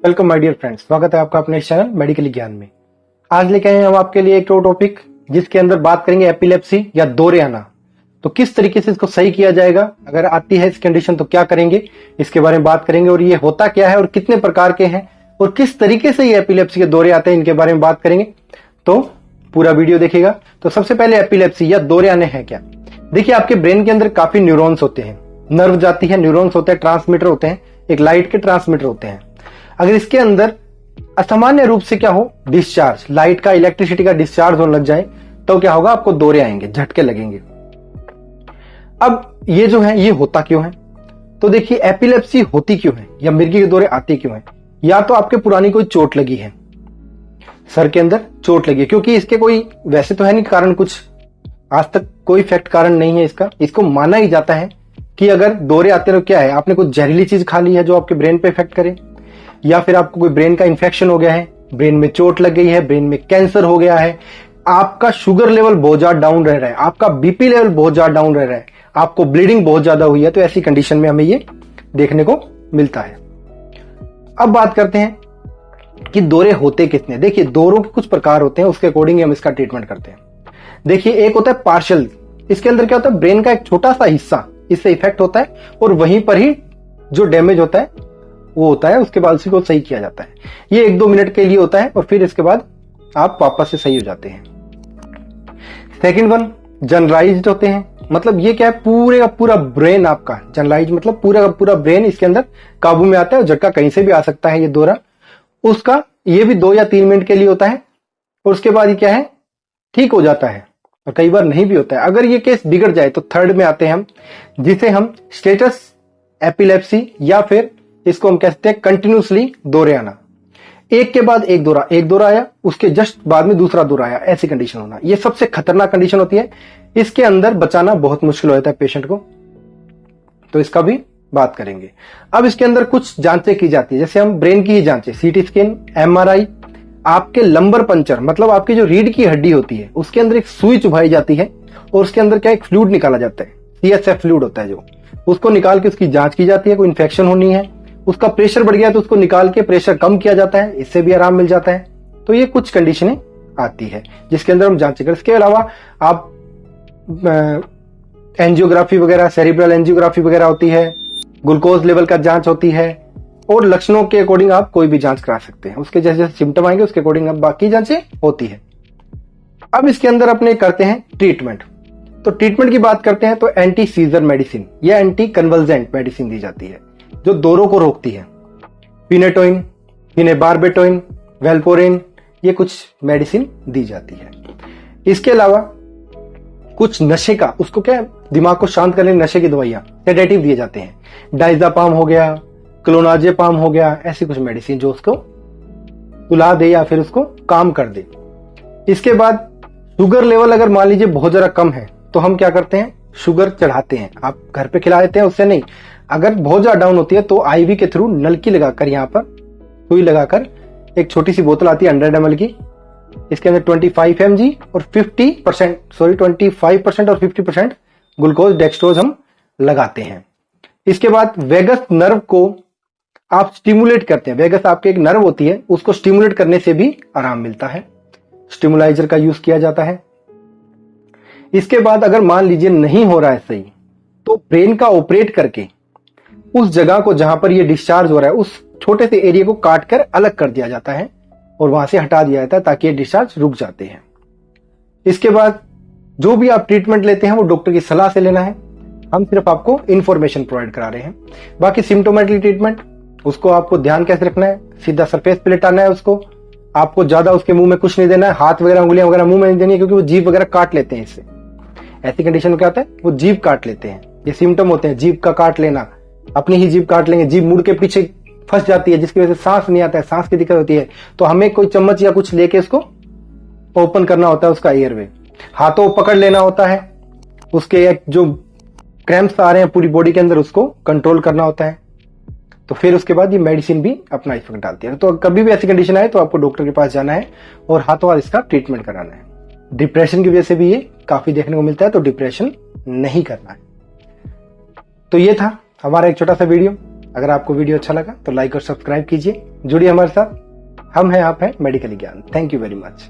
Welcome my dear friends, स्वागत है आपका अपने चैनल मेडिकल ज्ञान में। आज लेके आए हम आपके लिए एक टॉपिक जिसके अंदर बात करेंगे एपिलेप्सी या दौरे आना। तो किस तरीके से इसको सही किया जाएगा, अगर आती है इस कंडीशन तो क्या करेंगे, इसके बारे में बात करेंगे। और ये होता क्या है और कितने प्रकार के हैं और किस तरीके से ये एपिलेप्सी के दौरे आते हैं, इनके बारे में बात करेंगे। तो पूरा वीडियो देखिएगा। तो सबसे पहले एपिलेप्सी या दौरे आने हैं क्या। देखिए, आपके ब्रेन के अंदर काफी न्यूरॉन्स होते हैं, नर्व जाती है, न्यूरॉन्स होते हैं, ट्रांसमीटर होते हैं, एक लाइट के ट्रांसमीटर होते हैं। अगर इसके अंदर असामान्य रूप से क्या हो, डिस्चार्ज, लाइट का, इलेक्ट्रिसिटी का डिस्चार्ज होने लग जाए तो क्या होगा, आपको दौरे आएंगे, झटके लगेंगे। अब ये जो है ये होता क्यों है, तो देखिए एपिलेप्सी होती क्यों है या मिर्गी के दौरे आते क्यों है। या तो आपके पुरानी कोई चोट लगी है, सर के अंदर चोट लगी है, क्योंकि इसके कोई वैसे तो है नहीं कारण, कुछ आज तक कोई फैक्ट कारण नहीं है इसका। इसको माना ही जाता है कि अगर दौरे आते तो क्या है, आपने कुछ जहरीली चीज खा ली है जो आपके ब्रेन पे इफेक्ट करे, या फिर आपको कोई ब्रेन का इन्फेक्शन हो गया है, ब्रेन में चोट लग गई है, ब्रेन में कैंसर हो गया है, आपका शुगर लेवल बहुत ज्यादा डाउन रह रहा है, आपका बीपी लेवल बहुत ज्यादा डाउन रह रहा है, आपको ब्लीडिंग बहुत ज्यादा हुई है, तो ऐसी कंडीशन में हमें ये देखने को मिलता है। अब बात करते हैं कि दौरे होते कितने। देखिए, दौरों के कुछ प्रकार होते हैं, उसके अकॉर्डिंग हम इसका ट्रीटमेंट करते हैं। देखिए, एक होता है पार्शियल। इसके अंदर क्या होता है, ब्रेन का एक छोटा सा हिस्सा इससे इफेक्ट होता है और वहीं पर ही जो डैमेज होता है वो होता है, उसके बाद उसी को सही किया जाता है। ये 1-2 मिनट के लिए होता है और फिर इसके बाद आप वापस से सही हो जाते हैं। सेकंड वन जनरलाइज्ड होते हैं, मतलब ये क्या है, पूरे का पूरा ब्रेन आपका, जनरलाइज मतलब पूरा का पूरा ब्रेन इसके अंदर काबू में आता है और झटका कहीं से भी आ सकता है। ये दौरा उसका ये भी 2 या 3 मिनट के लिए होता है और उसके बाद ये क्या है, ठीक हो जाता है और कई बार नहीं भी होता है। अगर ये केस बिगड़ जाए तो थर्ड में आते हैं हम, जिसे हम स्टेटस एपिलेप्सी, या फिर इसको हम कहते हैं कंटिन्यूसली दौरे आना। एक के बाद एक दौरा आया, उसके जस्ट बाद में दूसरा दौरा आया, ऐसी कंडीशन होना, ये सबसे खतरनाक कंडीशन होती है। इसके अंदर बचाना बहुत मुश्किल हो जाता है पेशेंट को, तो इसका भी बात करेंगे। अब इसके अंदर कुछ जांचें की जाती है, जैसे हम ब्रेन की ही जांचें, सीटी स्कैन, एमआरआई, आपके लंबर पंचर, मतलब आपकी जो रीढ़ की हड्डी होती है उसके अंदर एक सुई चुभाई जाती है और उसके अंदर क्या एक फ्लूइड निकाला जाता है, सीएसएफ फ्लूइड होता है, जो उसको निकाल के उसकी जांच की जाती है। कोई इन्फेक्शन होनी है, उसका प्रेशर बढ़ गया तो उसको निकाल के प्रेशर कम किया जाता है, इससे भी आराम मिल जाता है। तो ये कुछ कंडीशनें आती है जिसके अंदर हम जांच करें। इसके अलावा आप एंजियोग्राफी वगैरह, सेरिब्रल एंजियोग्राफी वगैरह होती है, ग्लूकोज लेवल का जांच होती है, और लक्षणों के अकॉर्डिंग आप कोई भी जांच करा सकते हैं। उसके जैसे जैसे सिम्टम आएंगे उसके अकॉर्डिंग अब बाकी जांचें होती है। अब इसके अंदर अपने करते हैं ट्रीटमेंट। तो ट्रीटमेंट की बात करते हैं तो एंटी सीजर मेडिसिन या एंटी कन्वल्जेंट मेडिसिन दी जाती है जो दौरों को रोकती है। फिनेटोइन, फिनेबार्बिटोइन, वेल्पोरिन, ये कुछ मेडिसिन दी जाती है। इसके अलावा कुछ नशे का, उसको क्या दिमाग को शांत करने नशे की दवाइयां, सेडेटिव दिए जाते हैं। डाइजापाम हो गया, क्लोनाजेपाम हो गया, ऐसी कुछ मेडिसिन जो उसको सुला दे या फिर उसको काम कर दे। इसके बाद शुगर लेवल अगर मान लीजिए बहुत ज्यादा कम है तो हम क्या करते हैं, शुगर चढ़ाते हैं। आप घर पे खिला देते हैं, उससे नहीं। अगर बहुत ज्यादा डाउन होती है तो आईवी के थ्रू नलकी लगाकर, यहाँ पर सुई लगाकर, एक छोटी सी बोतल आती है 100 ml की, इसके अंदर 25 mg और 25% और 50% ग्लूकोज डेक्सट्रोज हम लगाते हैं। इसके बाद वेगस नर्व को आप स्टिमुलेट करते हैं। वेगस आपके एक नर्व होती है, उसको स्टिमुलेट करने से भी आराम मिलता है। स्टिमुलाइजर का यूज किया जाता है। इसके बाद अगर मान लीजिए नहीं हो रहा है सही, तो ब्रेन का ऑपरेट करके उस जगह को जहां पर ये डिस्चार्ज हो रहा है, उस छोटे से एरिया को काट कर अलग कर दिया जाता है और वहां से हटा दिया जाता है ताकि ये डिस्चार्ज रुक जाते हैं। इसके बाद जो भी आप ट्रीटमेंट लेते हैं वो डॉक्टर की सलाह से लेना है। हम सिर्फ आपको इंफॉर्मेशन प्रोवाइड करा रहे हैं। बाकी सिम्टोमेटिक ट्रीटमेंट, उसको आपको ध्यान कैसे रखना है, सीधा सरफेस पे लेटाना है उसको, आपको ज्यादा उसके मुंह में कुछ नहीं देना है, हाथ वगैरह, उंगलियां वगैरह मुंह में नहीं देनी है, क्योंकि वो जीभ वगैरह काट लेते हैं। इससे ऐसी कंडीशन में क्या होता है, वो जीभ काट लेते हैं। ये सिम्टम होते हैं, जीभ का काट लेना, अपनी ही जीभ काट लेंगे, जीभ मुड़ के पीछे फंस जाती है जिसकी वजह से सांस नहीं आता है, सांस की दिक्कत होती है। तो हमें कोई चम्मच या कुछ लेके इसको ओपन करना होता है, उसका एयरवे, हाथों पकड़ लेना होता है, उसके जो क्रैम्प्स आ रहे हैं पूरी बॉडी के अंदर उसको कंट्रोल करना होता है। तो फिर उसके बाद ये मेडिसिन भी अपना इफेक्ट डालती है। तो कभी भी ऐसी कंडीशन आए तो आपको डॉक्टर के पास जाना है और हाथों हाथ इसका ट्रीटमेंट कराना है। डिप्रेशन की वजह से भी ये काफी देखने को मिलता है, तो डिप्रेशन नहीं करना है। तो ये था हमारा एक छोटा सा वीडियो। अगर आपको वीडियो अच्छा लगा तो लाइक और सब्सक्राइब कीजिए। जुड़िए हमारे साथ। हम हैं, आप हैं मेडिकल ज्ञान। Thank you very much.